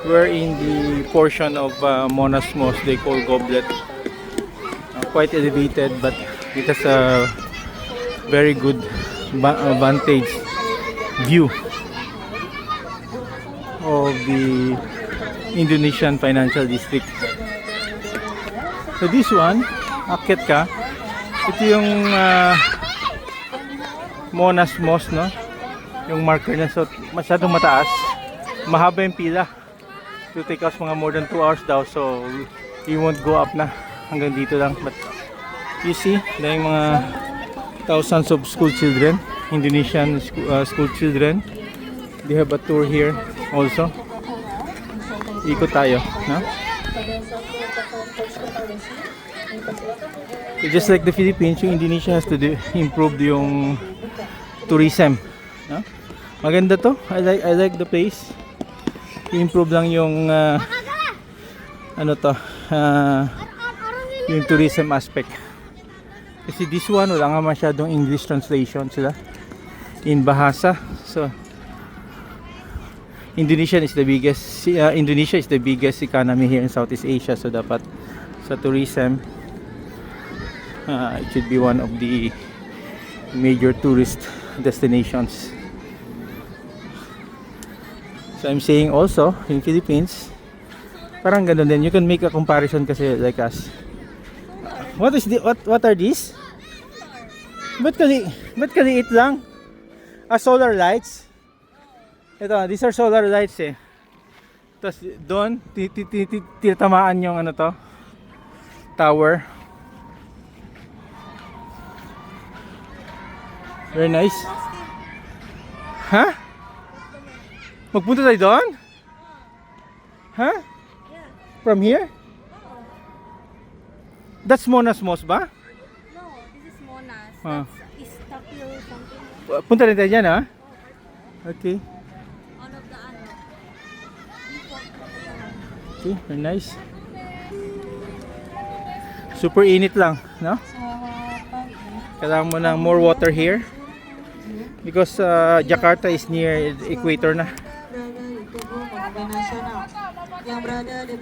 We're in the portion of Monas Mosque they call Goblet. Quite elevated, but it has a very good vantage view of the Indonesian Financial District. So this one, akit ka. Ito yung Monas Mosque, no? Yung marker na, so masyadong mataas. Mahaba yung pila. It will take us mga more than 2 hours daw, so we won't go up na. Hanggang dito lang. But you see, dahil mga thousands of school children, Indonesian school children. They have a tour here also. Ikot tayo, no? So just like the Philippines, yung Indonesia has to improve yung tourism, no? Maganda to. I like the place. I-improve lang yung ano to, yung tourism aspect. Kasi this one wala nga masyadong English translation sila in Bahasa. So Indonesia is the biggest economy here in Southeast Asia, so dapat sa tourism it should be one of the major tourist destinations. So I'm saying also in Philippines parang ganun din, you can make a comparison kasi like us. What are these? Ba't kaliit lang? Solar lights. Ito, these are solar lights eh. Tapos doon titamaan yung ano to, tower. Very nice. Ha? Magpunta tayo doon? Ha? From here? That's Monas Mosque ba? No, this is Monas. Ah. That's Istapil something. Punta rin tayo dyan, ha? Okay. One of the ano. Okay, very nice. Super init lang, no? Kailangan mo ng more water here because Jakarta is near equator na. Yang berada di